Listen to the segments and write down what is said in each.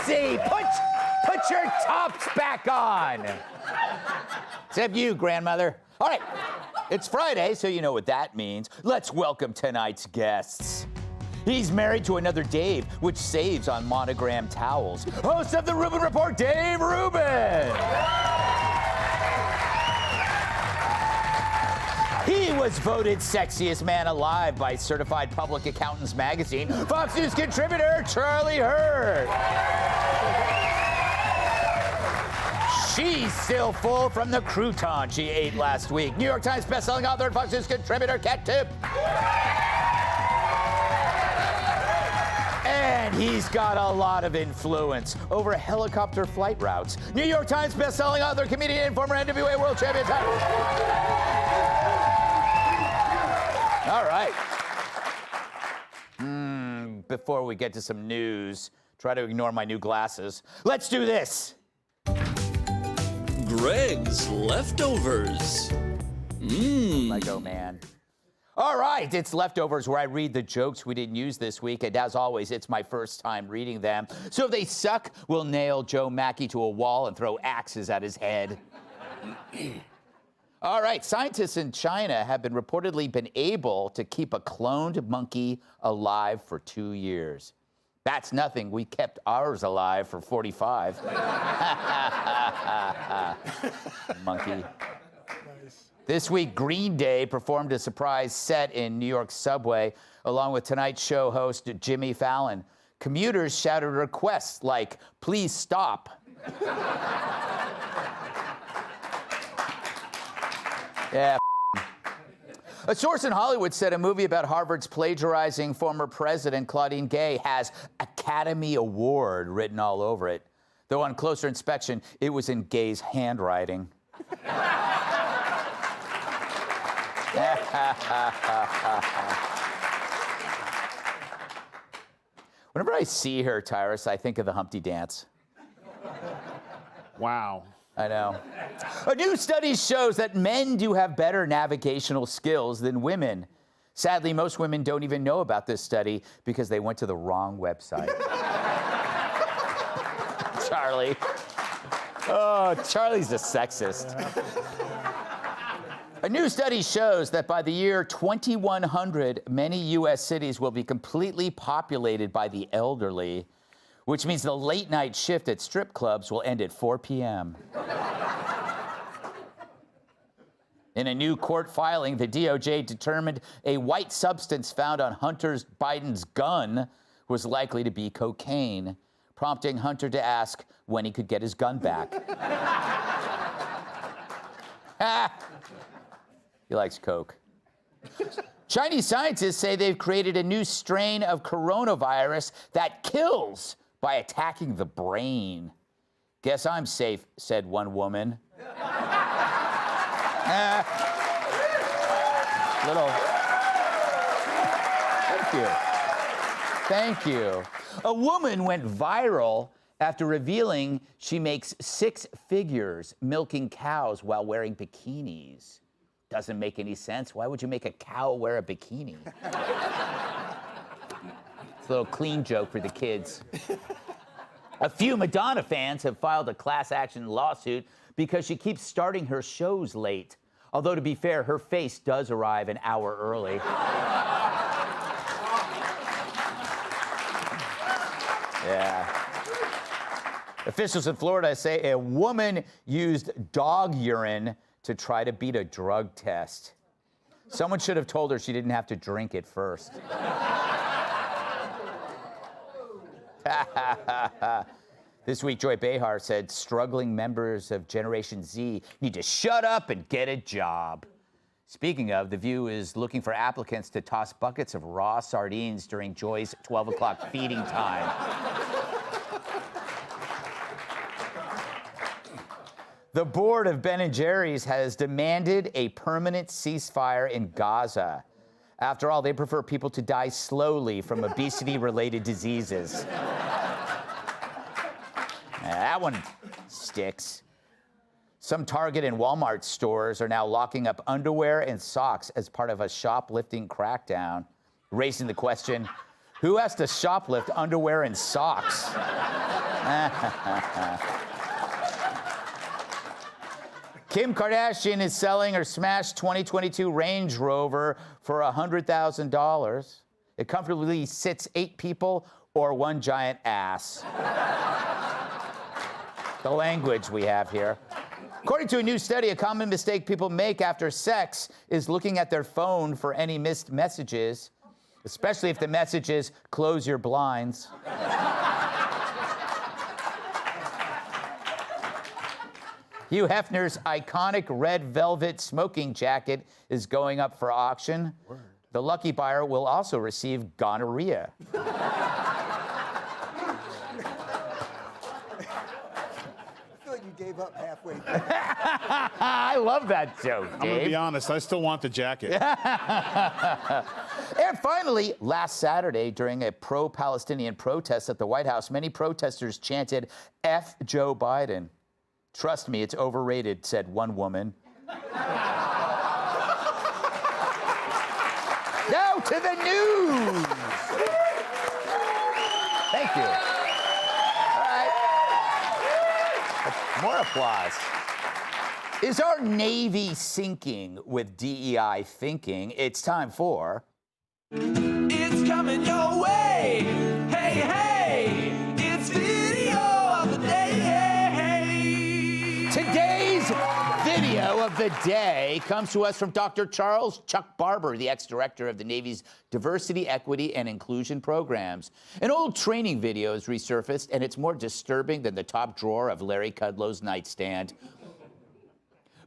easy. Put your tops back on. Except you, grandmother. All right, it's Friday, so you know what that means. Let's welcome tonight's guests. He's married to another Dave, which saves on monogram towels. Host of the Rubin Report, Dave Rubin. He was voted sexiest man alive by Certified Public Accountants magazine. Fox News contributor Charlie Hurd. She's still full from the crouton she ate last week. New York Times bestselling author and Fox News contributor Kat Tipp. And he's got a lot of influence over helicopter flight routes. New York Times bestselling author, comedian, and former NWA world champion. All right. Before we get to some news, try to ignore my new glasses. Let's do this. Greg's Leftovers. Lego man. All right, it's Leftovers, where I read the jokes we didn't use this week, and as always, it's my first time reading them. So if they suck, we'll nail Joe Mackey to a wall and throw axes at his head. All right, scientists in China have reportedly been able to keep a cloned monkey alive for 2 years. That's nothing. We kept ours alive for 45. Monkey. This week, Green Day performed a surprise set in New York subway, along with Tonight Show host Jimmy Fallon. Commuters shouted requests like, "Please stop." Yeah. A source in Hollywood said a movie about Harvard's plagiarizing former president Claudine Gay has Academy Award written all over it, though on closer inspection, it was in Gay's handwriting. Whenever I see her, Tyrus, I think of the Humpty Dance. Wow. I know. A new study shows that men do have better navigational skills than women. Sadly, most women don't even know about this study because they went to the wrong website. Charlie. Oh, Charlie's a sexist. A new study shows that by the year 2100, many U.S. cities will be completely populated by the elderly, which means the late-night shift at strip clubs will end at 4 p.m. In a new court filing, the DOJ determined a white substance found on Hunter Biden's gun was likely to be cocaine, prompting Hunter to ask when he could get his gun back. He likes coke. Chinese scientists say they've created a new strain of coronavirus that kills by attacking the brain. Guess I'm safe, said one woman. Little. Thank you. Thank you. A woman went viral after revealing she makes 6 figures milking cows while wearing bikinis. Doesn't make any sense. Why would you make a cow wear a bikini? It's a little clean joke for the kids. A few Madonna fans have filed a class action lawsuit because she keeps starting her shows late. Although, to be fair, her face does arrive an hour early. Yeah. Officials in Florida say a woman used dog urine to try to beat a drug test. Someone should have told her she didn't have to drink it first. This week, Joy Behar said struggling members of Generation Z need to shut up and get a job. Speaking of, The View is looking for applicants to toss buckets of raw sardines during Joy's 12 o'clock feeding time. The board of Ben & Jerry's has demanded a permanent ceasefire in Gaza. After all, they prefer people to die slowly from obesity-related diseases. That one sticks. Some Target and Walmart stores are now locking up underwear and socks as part of a shoplifting crackdown, raising the question, who has to shoplift underwear and socks? Kim Kardashian is selling her smashed 2022 Range Rover for $100,000. It comfortably sits 8 people or one giant ass. The language we have here. According to a new study, a common mistake people make after sex is looking at their phone for any missed messages, especially if the message is, close your blinds. Hugh Hefner's iconic red velvet smoking jacket is going up for auction. Word. The lucky buyer will also receive gonorrhea. You gave up halfway through. I love that joke, Dave. I'm gonna be honest, I still want the jacket. And finally, last Saturday, during a pro-Palestinian protest at the White House, many protesters chanted, F Joe Biden. Trust me, it's overrated, said one woman. Now to the news. Thank you. More applause. Is our Navy sinking with DEI thinking? It's time for... It's coming your way. Hey, hey. It's video of the day. Today's video of the day comes to us from Dr. Charles Chuck Barber, the ex-director of the Navy's Diversity, Equity, and Inclusion Programs. An old training video is resurfaced, and it's more disturbing than the top drawer of Larry Kudlow's nightstand.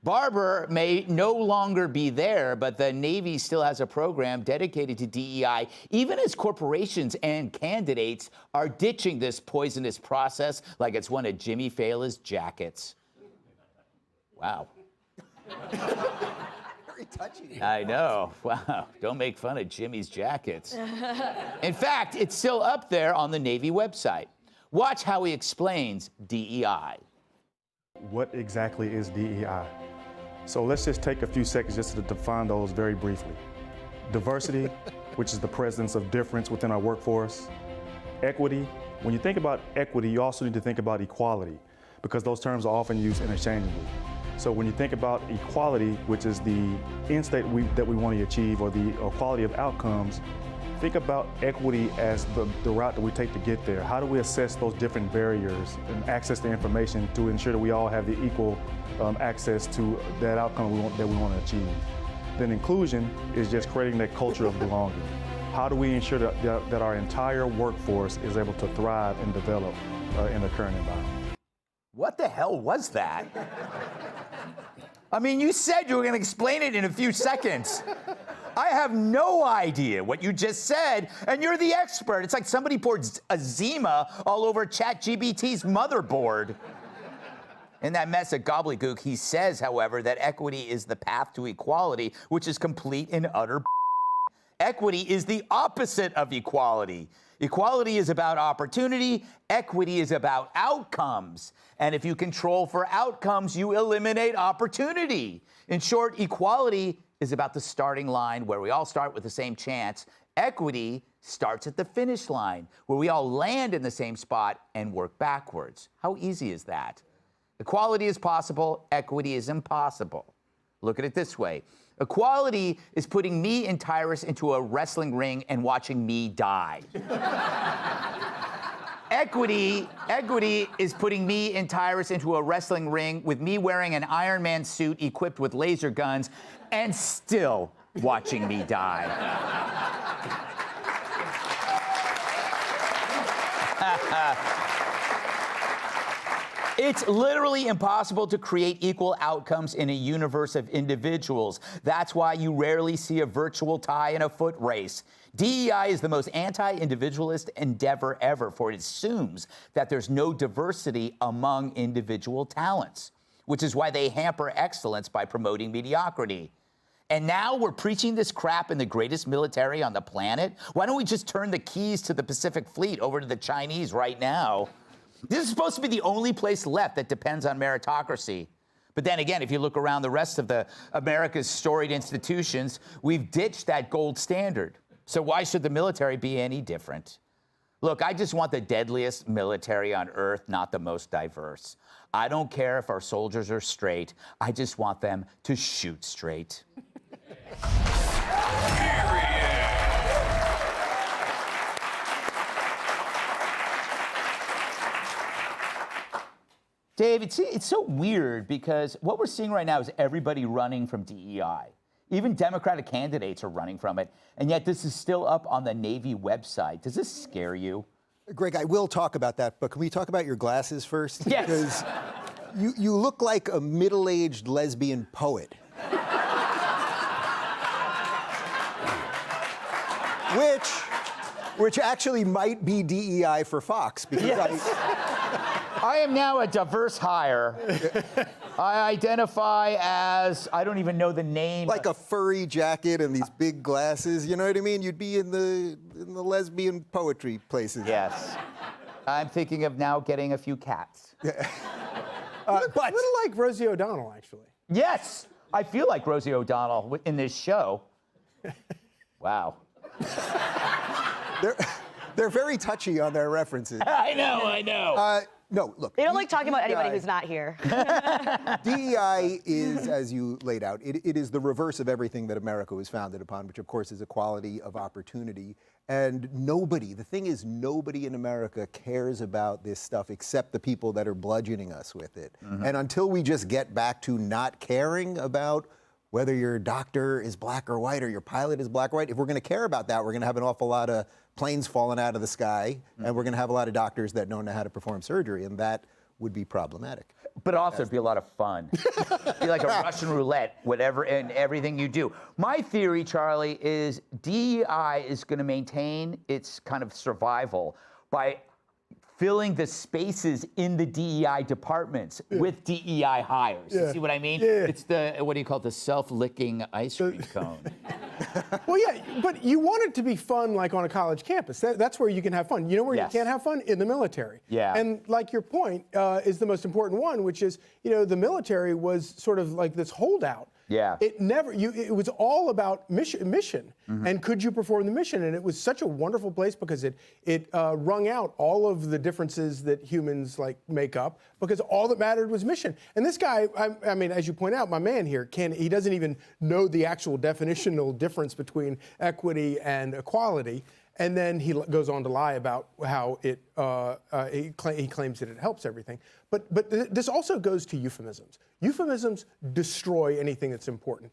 Barber may no longer be there, but the Navy still has a program dedicated to DEI, even as corporations and candidates are ditching this poisonous process like it's one of Jimmy Fallon's jackets. Wow. Very touchy. I know. Wow. Don't make fun of Jimmy's jackets. In fact, it's still up there on the Navy website. Watch how he explains DEI. What exactly is DEI? So let's just take a few seconds just to define those very briefly. Diversity, which is the presence of difference within our workforce. Equity, when you think about equity, you also need to think about equality, because those terms are often used interchangeably. So when you think about equality, which is the end state that we want to achieve, or the quality of outcomes, think about equity as the route that we take to get there. How do we assess those different barriers and access to information to ensure that we all have the equal access to that outcome that we want to achieve? Then inclusion is just creating that culture of belonging. How do we ensure that our entire workforce is able to thrive and develop in the current environment? What the hell was that? I mean, you said you were going to explain it in a few seconds. I have no idea what you just said, and you're the expert. It's like somebody poured a Zima all over ChatGPT's motherboard. In that mess of gobbledygook, he says, however, that equity is the path to equality, which is complete and utter. Equity is the opposite of equality. Equality is about opportunity. Equity is about outcomes. And if you control for outcomes, you eliminate opportunity. In short, equality is about the starting line where we all start with the same chance. Equity starts at the finish line where we all land in the same spot and work backwards. How easy is that? Equality is possible. Equity is impossible. Look at it this way. Equality is putting me and Tyrus into a wrestling ring and watching me die. Equity is putting me and Tyrus into a wrestling ring with me wearing an Iron Man suit equipped with laser guns and still watching me die. It's literally impossible to create equal outcomes in a universe of individuals. That's why you rarely see a virtual tie in a foot race. DEI is the most anti-individualist endeavor ever, for it assumes that there's no diversity among individual talents, which is why they hamper excellence by promoting mediocrity. And now we're preaching this crap in the greatest military on the planet? Why don't we just turn the keys to the Pacific Fleet over to the Chinese right now? This is supposed to be the only place left that depends on meritocracy. But then again, if you look around the rest of America's storied institutions, we've ditched that gold standard. So why should the military be any different? Look, I just want the deadliest military on earth, not the most diverse. I don't care if our soldiers are straight. I just want them to shoot straight. Dave, it's so weird because what we're seeing right now is everybody running from DEI. Even Democratic candidates are running from it, and yet this is still up on the Navy website. Does this scare you? Greg, I will talk about that, but can we talk about your glasses first? Yes. Because you look like a middle-aged lesbian poet. Which actually might be DEI for Fox, because I am now a diverse hire. I identify as, I don't even know the name. like a furry jacket and these big glasses, you know what I mean? You'd be in the lesbian poetry places. Yes. I'm thinking of now getting a few cats. But A little like Rosie O'Donnell, actually. Yes, I feel like Rosie O'Donnell in this show. Wow. they're very touchy on their references. I know. No, look. They don't like talking about anybody who's not here. DEI is, as you laid out, it is the reverse of everything that America was founded upon, which of course is equality of opportunity. And nobody, the thing is, nobody in America cares about this stuff except the people that are bludgeoning us with it. And until we just get back to not caring about whether your doctor is black or white or your pilot is black or white, if we're going to care about that, we're going to have an awful lot of planes falling out of the sky, and we're going to have a lot of doctors that don't know how to perform surgery, and that would be problematic. But also, it'd be a lot of fun. It'd be like a Russian roulette, whatever, and everything you do. My theory, Charlie, is DEI is going to maintain its kind of survival by filling the spaces in the DEI departments with DEI hires. You see what I mean? It's the, what do you call it, the self-licking ice cream cone. Well, yeah, but you want it to be fun like on a college campus. That's where you can have fun. You know where you can't have fun? In the military. Yeah. And like your point is the most important one, which is, you know, the military was sort of like this holdout. Yeah. It never, it was all about mission. And could you perform the mission? And it was such a wonderful place because it wrung out all of the differences that humans like make up, because all that mattered was mission. And this guy, I mean, as you point out, my man here, he doesn't even know the actual definitional difference between equity and equality. And then he goes on to lie about how he claims that it helps everything. But this also goes to euphemisms. Euphemisms destroy anything that's important.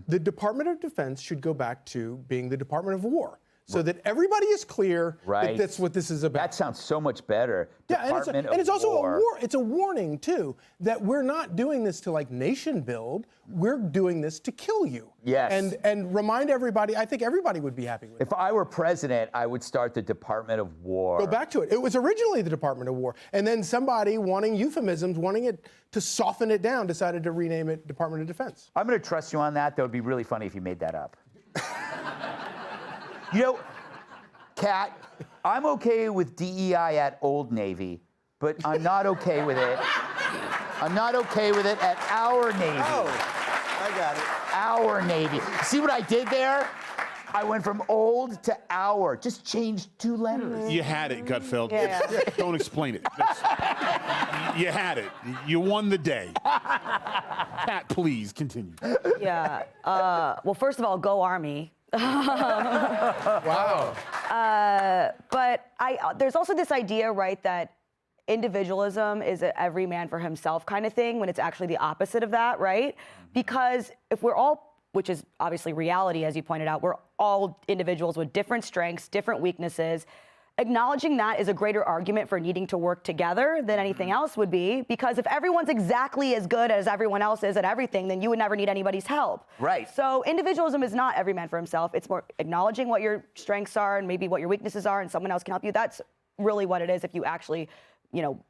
The Department of Defense should go back to being the Department of War, so that everybody is clear that that's what this is about. That sounds so much better. Yeah, Department and it's also War. a war. It's a warning too that we're not doing this to like nation build. We're doing this to kill you. Yes. And remind everybody. I think everybody would be happy with it. If I were president, I would start the Department of War. Go back to it. It was originally the Department of War, and then somebody wanting euphemisms, wanting it to soften it down, decided to rename it Department of Defense. I'm going to trust you on that. That would be really funny if you made that up. You know, Kat, I'm okay with DEI at Old Navy, but I'm not okay with it. I'm not okay with it at our Navy. Oh, I got it. Our Navy. See what I did there? I went from old to our. Just changed 2 letters. You had it, Gutfeld. Yeah. Don't explain it. You had it. You won the day. Pat, please continue. Yeah. Well, first of all, go Army. Wow. But there's also this idea, right, that individualism is a every man for himself kind of thing, when it's actually the opposite of that, right? Because if we're all, which is obviously reality, as you pointed out, we're all individuals with different strengths, different weaknesses. Acknowledging that is a greater argument for needing to work together than anything else would be, because if everyone's exactly as good as everyone else is at everything, then you would never need anybody's help. Right. So individualism is not every man for himself. It's more acknowledging what your strengths are and maybe what your weaknesses are, and someone else can help you. That's really what it is if you actually, you know,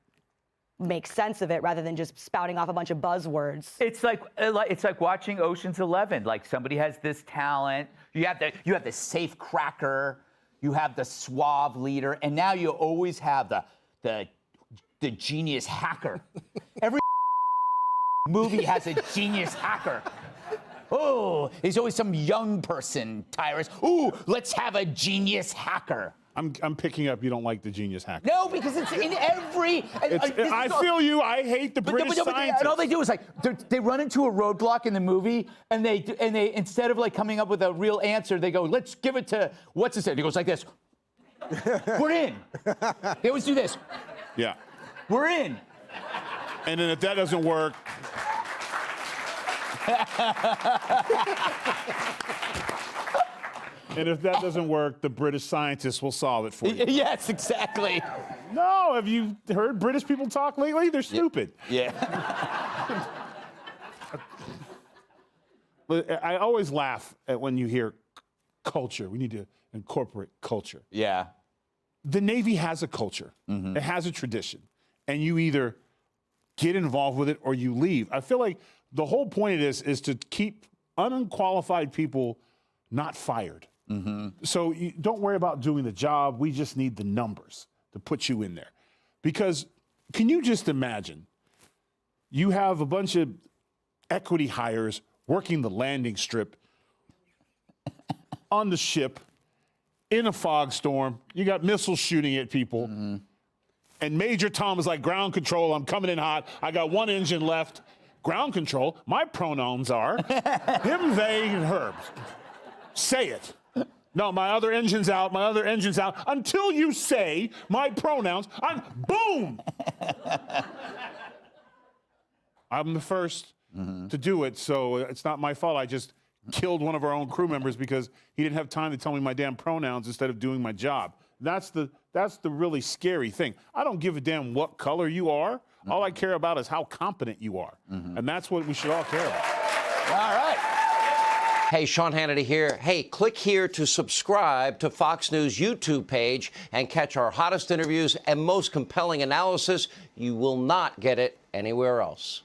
make sense of it rather than just spouting off a bunch of buzzwords. It's like watching Ocean's 11. Like, somebody has this talent. You have the safe cracker. You have the suave leader, and now you always have the genius hacker. Every movie has a genius hacker. Oh, there's always some young person, Tyrus. Ooh, let's have a genius hacker. I'm picking up you don't like the genius hacker. No, because it's in every. I feel you. I hate the British scientists. And all they do is like they run into a roadblock in the movie, and they instead of like coming up with a real answer, they go, let's give it to what's his name. He goes like this. We're in. They always do this. Yeah. We're in. And then if that doesn't work. And if that doesn't work, the British scientists will solve it for you. Yes, exactly. No, have you heard British people talk lately? They're stupid. Yeah. But I always laugh at when you hear culture. We need to incorporate culture. Yeah. The Navy has a culture. It has a tradition. And you either get involved with it or you leave. I feel like the whole point of this is to keep unqualified people not fired. So you don't worry about doing the job. We just need the numbers to put you in there. Because can you just imagine you have a bunch of equity hires working the landing strip on the ship in a fog storm. You got missiles shooting at people. And Major Tom is like, ground control, I'm coming in hot. I got one engine left. Ground control, my pronouns are him, they, and her. Say it. No, my other engine's out, my other engine's out. Until you say my pronouns, boom! I'm the first to do it, so it's not my fault. I just killed one of our own crew members because he didn't have time to tell me my damn pronouns instead of doing my job. That's the really scary thing. I don't give a damn what color you are. All I care about is how competent you are. And that's what we should all care about. All right. Hey, Sean Hannity here. Hey, click here to subscribe to Fox News YouTube page and catch our hottest interviews and most compelling analysis. You will not get it anywhere else.